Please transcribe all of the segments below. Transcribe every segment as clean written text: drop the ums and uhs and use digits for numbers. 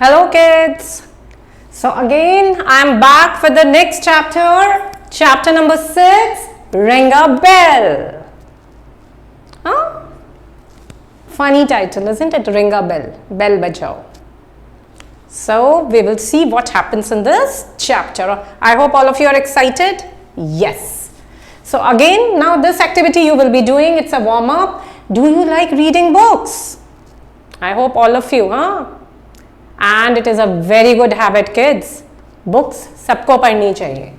Hello kids. So again I am back for the next chapter number 6, Ring a Bell. Huh? Funny title, isn't it? Ring a Bell, Bell Bajao. So we will see what happens in this chapter. I hope all of you are excited. Yes. So again, now this activity you will be doing, it's a warm up. Do you like reading books? I hope all of you, huh? And it is a very good habit, kids. Books सबको पढ़नी चाहिए.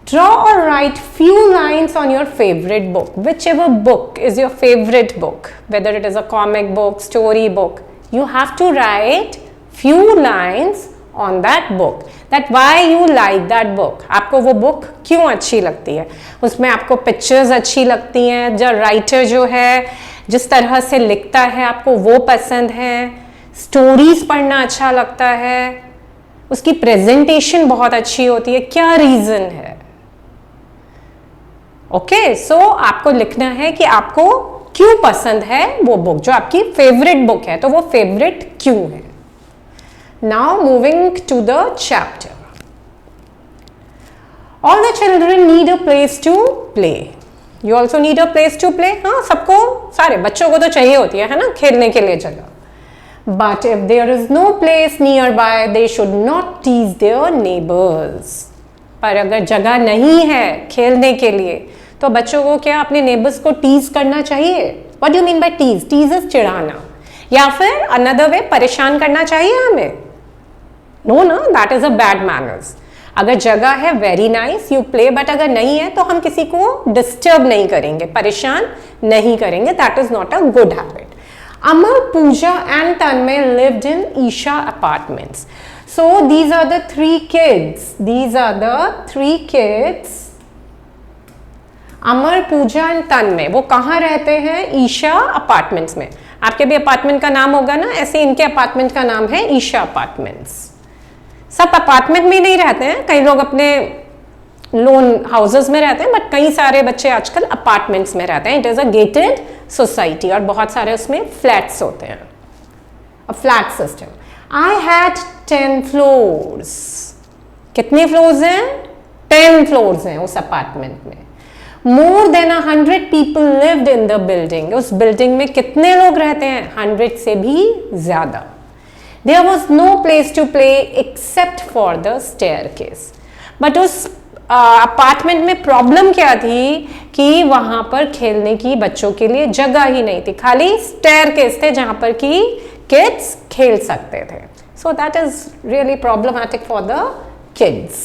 Draw or write few lines on your favorite book. Whichever book is your favorite book, whether it is a comic book, story book, you have to write few lines on that book. That why you like that book. आपको वो book क्यों अच्छी लगती है? उसमें आपको pictures अच्छी लगती हैं, जो writer जो है जिस तरह से लिखता है आपको वो पसंद है, स्टोरीज पढ़ना अच्छा लगता है, उसकी प्रेजेंटेशन बहुत अच्छी होती है, क्या रीजन है? ओके, सो आपको लिखना है कि आपको क्यों पसंद है वो बुक, जो आपकी फेवरेट बुक है, तो वो फेवरेट क्यों है. Now moving to the chapter. All the children need a place to play. You also need a place to play. हाँ, सबको, सारे बच्चों को तो चाहिए होती है ना, खेलने के लिए जगह. But if there is no place nearby, they should not tease their neighbors. पर अगर जगह नहीं है खेलने के लिए, तो बच्चों को क्या अपने नेबर्स को टीज करना चाहिए? What do you mean by tease? Tease is चिढ़ाना, या फिर another way परेशान करना चाहिए हमें? No, no, that is a bad manners. अगर जगह है very nice, you play, but अगर नहीं है तो हम किसी को disturb नहीं करेंगे, परेशान नहीं करेंगे. That is not a good habit. Amar, Pooja and Tanmay lived in Isha apartments. So these are the three kids. These are the three kids. Amar, Pooja and Tanmay. वो कहाँ रहते हैं? ईशा अपार्टमेंट्स में. आपके भी अपार्टमेंट का नाम होगा ना, ऐसे इनके अपार्टमेंट का नाम है ईशा अपार्टमेंट्स. सब अपार्टमेंट में नहीं रहते हैं, कई लोग अपने लोन हाउसेस में रहते हैं, बट कई सारे बच्चे आजकल अपार्टमेंट्स में रहते हैं. It is a gated society और बहुत सारे उसमें फ्लैट्स होते हैं, a flat system. I had 10 floors. कितने फ्लोर्स हैं? 10 फ्लोर्स हैं उस अपार्टमेंट में. More than 100 people lived in the building. उस बिल्डिंग में कितने लोग रहते हैं? 100 से भी ज्यादा. There was no place to play except for the staircase. But उस अपार्टमेंट में प्रॉब्लम क्या थी कि वहां पर खेलने की बच्चों के लिए जगह ही नहीं थी, खाली स्टेयरकेस थे जहां पर कि किड्स खेल सकते थे. So that is really problematic for the kids.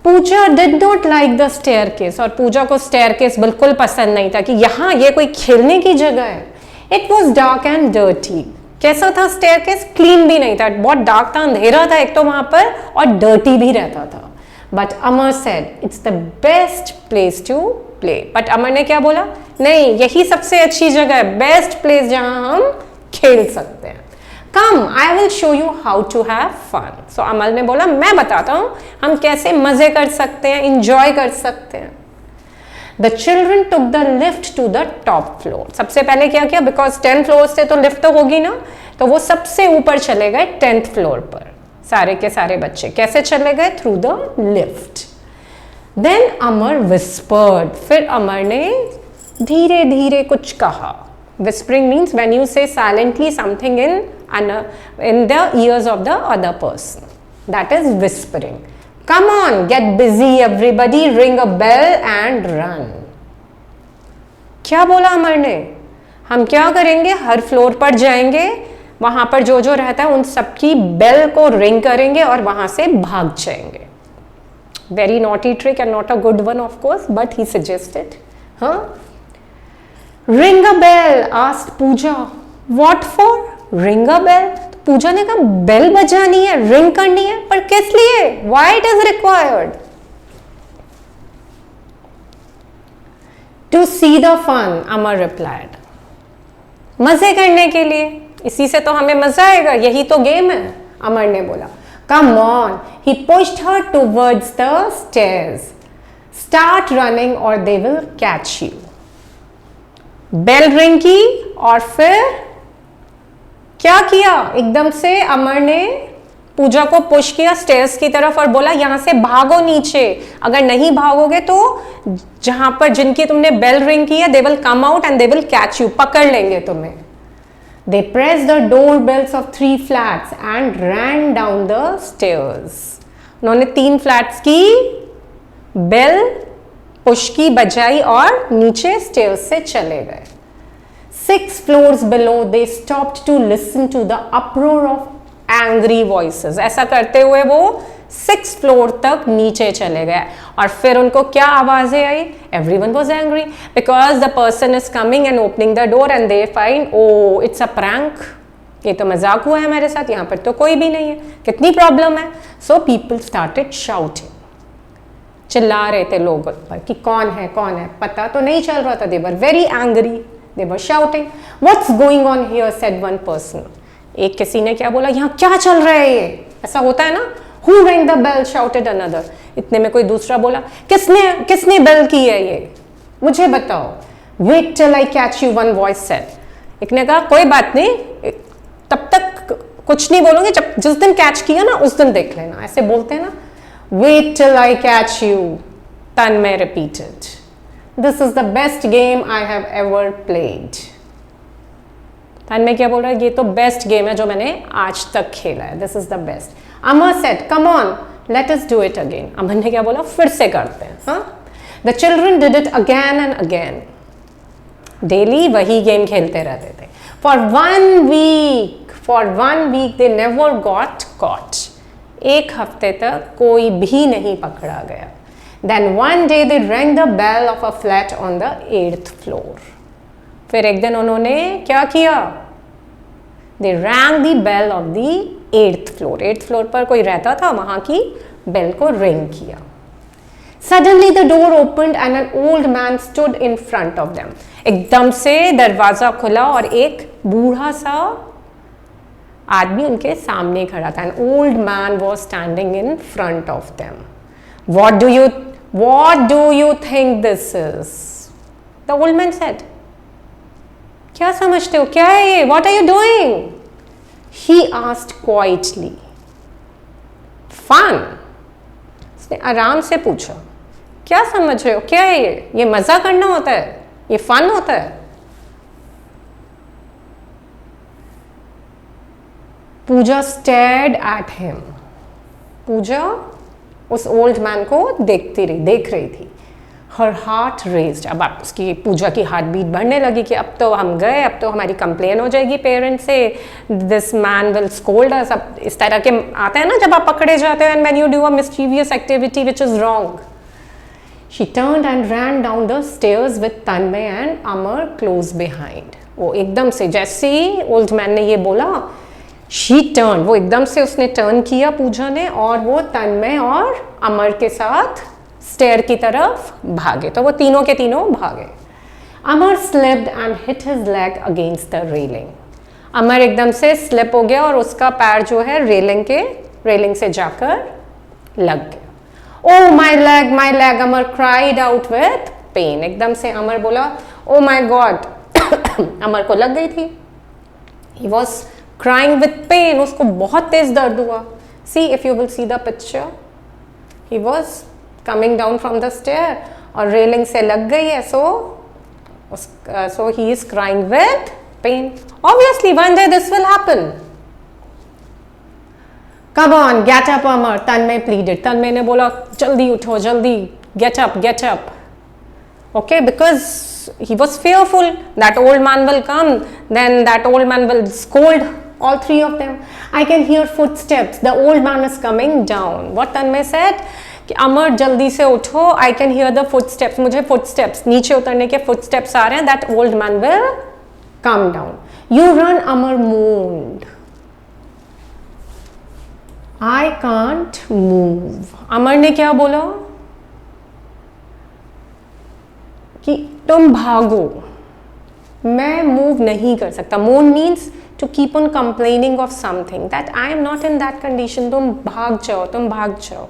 Pooja did not like the staircase. और पूजा को स्टेयरकेस बिल्कुल पसंद नहीं था कि यहाँ ये कोई खेलने की जगह है. It was dark and dirty. कैसा था स्टेयरकेस? क्लीन भी नहीं था, बहुत डार्क था, अंधेरा था एक तो वहां पर, और डर्टी भी रहता था. But Amar said, it's the best place to play. But Amar ने क्या बोला? नहीं, यही सबसे अच्छी जगह है, बेस्ट प्लेस जहां हम खेल सकते हैं. Come, I will show you how to have fun. So Amar ने बोला, मैं बताता हूं हम कैसे मजे कर सकते हैं, enjoy कर सकते हैं. The children took the lift to the top floor. सबसे पहले क्या किया? Because 10 floors थे तो लिफ्ट तो होगी ना, तो वो सबसे ऊपर चले गए 10th फ्लोर पर. सारे के सारे बच्चे कैसे चले गए? Through the lift. Then Amar whispered. फिर अमर ने धीरे धीरे कुछ कहा. Whispering means when you say silently something in the ears of the other person. That is whispering. Come on, get busy everybody, ring a bell and run. क्या बोला अमर ने? हम क्या करेंगे? हर फ्लोर पर जाएंगे, वहां पर जो जो रहता है उन सबकी बेल को रिंग करेंगे और वहां से भाग जाएंगे. Very naughty trick and not a good one of course, but he suggested. हाँ, ring a bell asked Puja. What for? Ring a bell. Puja ने कहा बेल बजानी है, रिंग करनी है, पर किस लिए? Why it is required? To see the fun, Amar replied. मजे करने के लिए, इसी से तो हमें मजा आएगा, यही तो गेम है, अमर ने बोला. Come on. He pushed her towards the stairs. Start running और they will catch you. Bell ring की और फिर क्या किया, एकदम से अमर ने पूजा को पुश किया स्टेयर्स की तरफ और बोला यहां से भागो नीचे, अगर नहीं भागोगे तो जहां पर जिनकी तुमने बेल रिंग की है they will come out and they will catch you, पकड़ लेंगे तुम्हें। They press the door bells of 3 flats and ran down the stairs. उन्होंने 3 फ्लैट्स की बेल पुश की, बजाई और नीचे स्टेयर्स से चले गए। 6 floors below they stopped to listen to the uproar of angry voices। ऐसा करते हुए वो 6 floor तक नीचे चले गए और फिर उनको क्या आवाजें आई? Everyone was angry because the person is coming and opening the door and they find oh it's a prank, ये तो मजाक हुआ है मेरे साथ, यहाँ पर तो कोई भी नहीं है, कितनी प्रॉब्लम है। So people started shouting, चिल्ला रहे थे लोग पर कि कौन है, पता तो नहीं चल रहा था। They were very angry, they were shouting, what's going on here, said one person। एक किसी ने क्या बोला, यहाँ क्या चल रहा है ये, ऐसा होता है ना। Who rang the bell, shouted another। इतने में कोई दूसरा बोला, किसने बेल की है ये, मुझे बताओ। Wait till I catch you, one voice said। एक ने कहा कोई बात नहीं, तब तक कुछ नहीं बोलूंगी, जब जिस दिन कैच किया ना उस दिन देख लेना, ऐसे बोलते हैं ना। Wait till I catch you, Tanmay repeated। This is the best game I have ever played। तन्मय क्या बोल रहा है, ये तो बेस्ट गेम है जो मैंने आज तक खेला है, this is the best. Amar said come on let us do it again. Amar ने क्या बोला, फिर से करते हैं। हाँ, the children did it again and again, daily वही गेम खेलते रहते थे। For one week they never got caught. एक हफ्ते तक कोई भी नहीं पकड़ा गया। Then one day they rang the bell of a flat on the 8th floor। फिर एक दिन उन्होंने क्या किया, they rang the bell of the 8th floor। 8th floor पर कोई रहता था, वहां की बेल को रिंग किया। Suddenly the door opened and an old man stood in front of them। एकदम से दरवाजा खुला और एक बूढ़ा सा आदमी उनके सामने खड़ा था। An old man was standing in front of them। What do you think this is? The old man said। क्या समझते हो, क्या है ये, what are you doing? He asked quietly। Fun। उसने आराम से पूछा, क्या समझ रहे हो, क्या है ये मजा करना होता है, ये फन होता है। पूजा stared at him। पूजा उस ओल्ड मैन को देख रही थी। Her heart raised. अब आप उसकी पूजा की हार्ट बीट बढ़ने लगी कि अब तो हम गए, अब तो हमारी कंप्लेन हो जाएगी पेरेंट्स से, दिस मैन विल स्कोल्ड अस। अब इस तरह के आते हैं ना जब आप पकड़े जाते हो, and when you do a mischievous activity which is wrong. She turned and ran down the stairs with Tanmay and Amar close behind. वो एकदम से, जैसे ही ओल्ड मैन ने ये बोला, शी टर्न, वो एकदम से उसने टर्न किया पूजा ने, और वो तन्मय और अमर के साथ स्टेयर की तरफ भागे। तो वो तीनों के तीनों भागे। Amar slipped and hit his leg against the railing. Amar एकदम से स्लिप हो गया और उसका पैर जो है रेलिंग से जाकर लग गया। Oh my leg, Amar cried out with pain. एकदम से अमर बोला, ओ माय गॉड। अमर को लग गई थी। He was crying with pain, उसको बहुत तेज दर्द हुआ। See if you will see the picture, he was coming down from the stair और रेलिंग से लग गई है, so he is crying with pain। Obviously one day this will happen। Come on, get up Amar, Tanmay pleaded। तन्मय ने बोला जल्दी उठो, जल्दी, get up। Okay, because he was fearful that old man will come, then that old man will scold all three of them। I can hear footsteps, the old man is coming down। What Tanmay said कि अमर जल्दी से उठो, I can hear the footsteps, मुझे footsteps, नीचे उतरने के footsteps आ रहे हैं, that old man will come down. You run, Amar moved. I can't move. Amar ने क्या बोला कि तुम भागो, मैं मूव नहीं कर सकता। Move means to keep on complaining of something, that I am not in that condition. तुम भाग जाओ,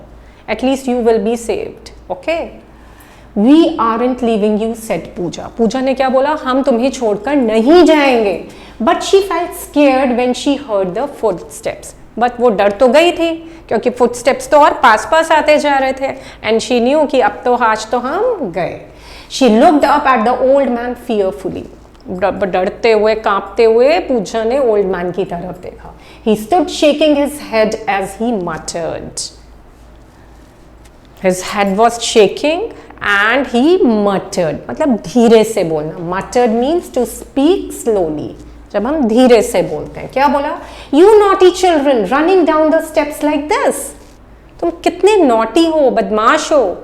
at least you will be saved। okay, we aren't leaving you, said पूजा। पूजा ने क्या बोला, हम तुम्हें छोड़कर नहीं जाएंगे। But she felt scared when she heard the footsteps, but वो डर तो गई थी क्योंकि फुटस्टेप्स तो और पास पास आते जा रहे थे, एंड शी न्यू कि अब तो आज तो हम गए. She looked up at the old man fearfully, डरते हुए कांपते हुए पूजा ने ओल्ड मैन की तरफ देखा. He stood shaking his head as he muttered. His head was shaking and he muttered, मतलब धीरे से बोलना. Muttered means to speak slowly. जब हम धीरे से बोलते हैं, क्या बोला? You naughty children running down the steps like this. तुम कितने नॉटी हो, बदमाश हो,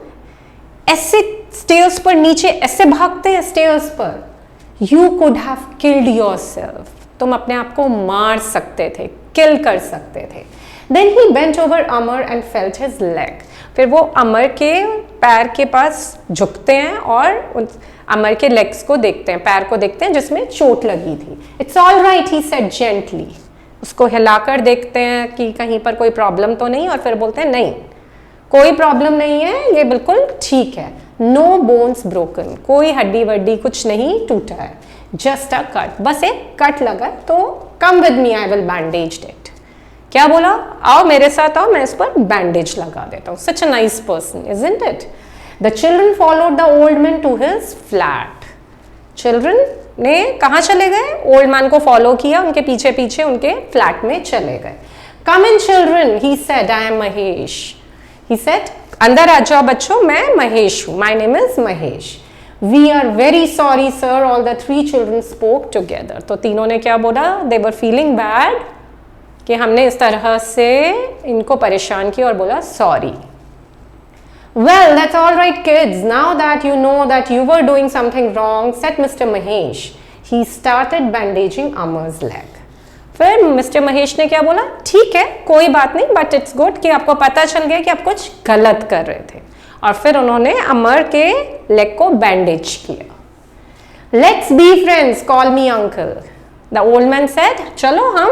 ऐसे स्टेयर्स पर नीचे ऐसे भागते हैं स्टेयर्स पर. You could have killed yourself. तुम अपने आप को मार सकते थे, किल कर सकते थे. Then he bent over Amar and felt his leg. फिर वो अमर के पैर के पास झुकते हैं और अमर के लेग्स को देखते हैं, पैर को देखते हैं जिसमें चोट लगी थी. It's all right, he said gently. उसको हिलाकर देखते हैं कि कहीं पर कोई प्रॉब्लम तो नहीं, और फिर बोलते हैं नहीं, कोई प्रॉब्लम नहीं है, ये बिल्कुल ठीक है. No bones broken, कोई हड्डी वड्डी कुछ नहीं टूटा है. Just a cut, बस एक कट लगा, तो come with me, I will bandage it. क्या बोला? आओ मेरे साथ आओ, मैं इस पर बैंडेज लगा देता हूँ. Such a nice person, isn't it? The children followed the old man to his flat. Children ने कहाँ चले गए? ओल्ड मैन को फॉलो किया, उनके पीछे पीछे उनके फ्लैट में चले गए. Come in children, he said, I am Mahesh. He said, अंदर आ जाओ बच्चों, मैं महेश हूँ. My name is Mahesh. We are very sorry sir, all the three children spoke together. तो तीनों ने क्या बोला? They were feeling bad कि हमने इस तरह से इनको परेशान किया, और बोला sorry. Well, that's all right kids, now that you know that you were doing something wrong, said Mr. Mahesh. He started bandaging Amar's leg. फिर मिस्टर महेश ने क्या बोला? ठीक है, कोई बात नहीं, बट इट्स गुड कि आपको पता चल गया कि आप कुछ गलत कर रहे थे. और फिर उन्होंने अमर के लेग को बैंडेज किया. Let's be friends, call me uncle. The old man said, चलो हम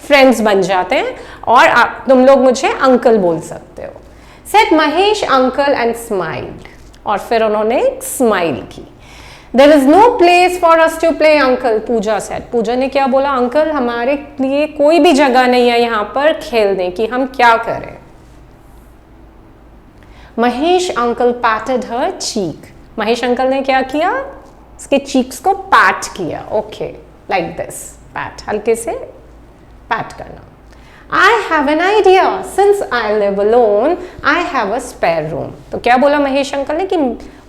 फ्रेंड्स बन जाते हैं और तुम लोग मुझे अंकल बोल सकते हो. Said Mahesh uncle and smiled. और फिर उन्होंने स्माइल की. There is no place for us to play, uncle, Puja said. पूजा ने क्या बोला? अंकल, हमारे लिए कोई भी जगह नहीं है यहाँ पर खेलने की, हम क्या करें? Mahesh uncle patted her cheek. Mahesh uncle ने क्या किया? उसके चीक्स को पैट किया. ओके, लाइक दिस, पैट, हल्के से पैट करना. I have an idea. Since I live alone, I have a spare room. तो क्या बोला महेश अंकल ने कि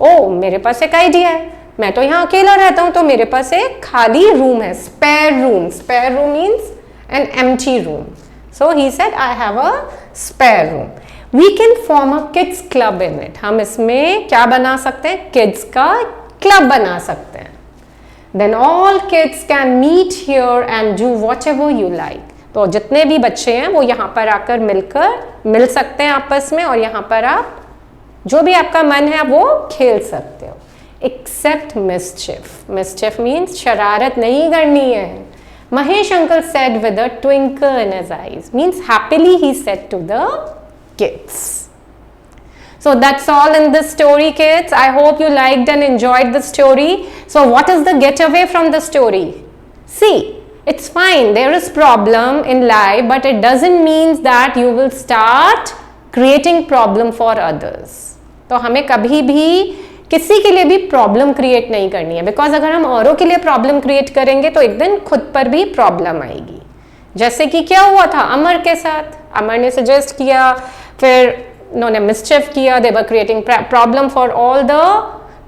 ओ, मेरे पास एक आइडिया है, मैं तो यहाँ अकेला रहता हूँ, तो मेरे पास एक खाली रूम है, spare room. Spare room means an empty room. So he said I have a spare room. We can form a kids club in it. हम इसमें क्या बना सकते हैं? किड्स का क्लब बना सकते हैं. Then all kids can meet here and do whatever you like. तो जितने भी बच्चे हैं वो यहाँ पर आकर मिल सकते हैं आपस में, और यहाँ पर आप जो भी आपका मन है वो खेल सकते हो. Except mischief. Mischief means शरारत नहीं करनी है. Mahesh uncle said with a twinkle in his eyes. Means happily he said to the kids. So that's all in this story, kids. I hope you liked and enjoyed the story. So what is the getaway from the story? See, it's fine. There is problem in life, but it doesn't mean that you will start creating problem for others. तो हमें कभी भी किसी के लिए भी problem create नहीं करनी है, बिकॉज अगर हम औरों के लिए प्रॉब्लम क्रिएट करेंगे तो एक दिन खुद पर भी प्रॉब्लम आएगी. जैसे कि क्या हुआ था अमर के साथ. अमर ने सजेस्ट किया, फिर उन्होंने मिसचिफ किया. They were creating problem for all the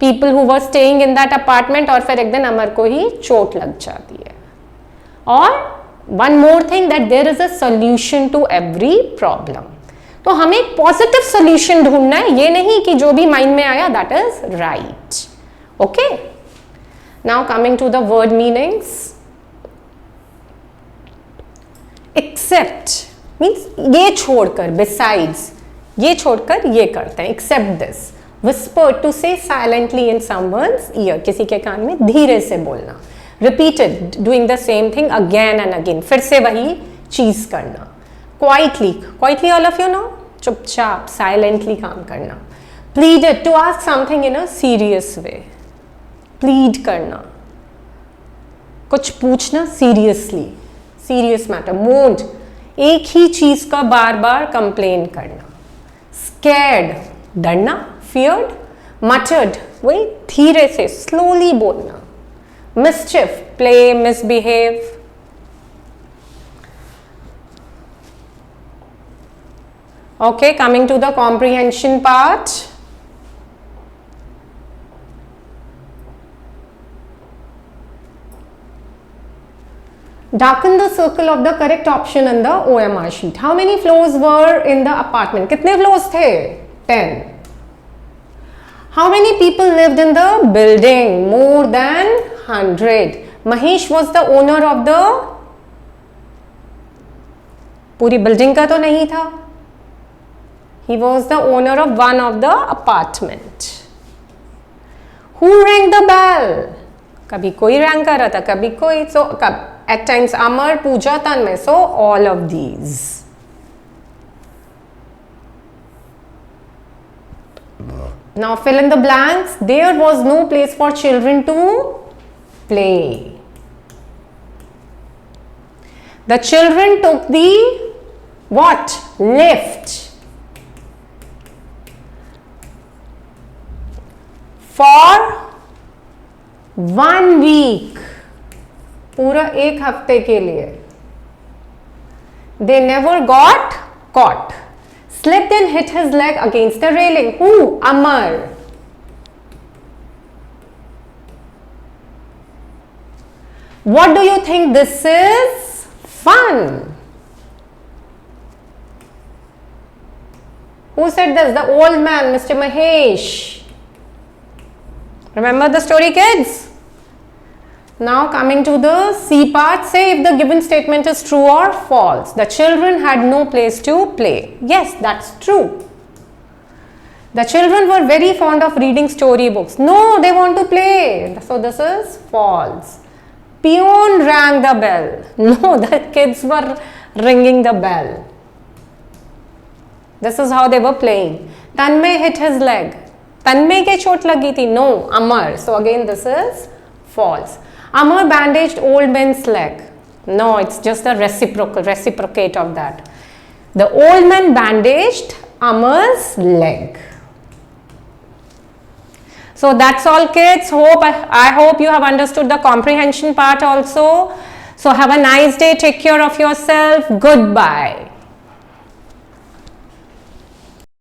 people who were staying in that apartment, और फिर एक दिन अमर को ही चोट लग जाती है. और one more thing, that there is a solution to every problem. तो हमें एक पॉजिटिव सॉल्यूशन ढूंढना है, ये नहीं कि जो भी माइंड में आया that is right. Okay, now coming to the word meanings. Except means ये छोड़कर, बिसाइड्स, ये छोड़कर ये करते हैं. Except this. Whisper, to say silently in someone's ear, किसी के कान में धीरे से बोलना. Repeated, doing the same thing again and again, फिर से वही चीज करना. Quietly, quietly all of you know, चुपचाप, silently काम करना. Pleaded, to ask something in a serious way, plead करना. कुछ पूछना सीरियसली, सीरियस मैटर. मोड, एक ही चीज का बार बार कंप्लेन करना. स्कैर्ड, डरना, फियर्ड. मटर्ड, वही धीरे से स्लोली बोलना. Mischief, play, misbehave. Okay, coming to the comprehension part. Darken the circle of the correct option in the OMR sheet. How many floors were in the apartment? कितने floors थे? 10. How many people lived in the building? More than 100. Mahesh was the owner of the, पूरी building का तो नहीं था. He was the owner of one of the apartment. Who rang the bell? कभी कोई rang कर रहा था, कभी कोई. So at times Amar, Pooja, Tanmay. So all of these. Now fill in the blanks. There was no place for children to play. The children took the what? Lift. For 1 week, पूरा एक हफ्ते के लिए. They never got caught. Slipped and hit his leg against the railing. Who? Amar. What do you think this is? Fun. Who said this? The old man, Mr. Mahesh. Remember the story, kids? Now coming to the C part, say if the given statement is true or false. The children had no place to play. Yes, that's true. The children were very fond of reading storybooks. No, they want to play. So this is false. Peon rang the bell. No, the kids were ringing the bell. This is how they were playing. Tanmay hit his leg. तन्मय के चोट लगी थी. No, Amar. So again this is false. Amar bandaged old man's leg. No, it's just the reciprocate of that. The old man bandaged Amar's leg. So that's all, kids. I hope you have understood the comprehension part also. So have a nice day. Take care of yourself. Goodbye.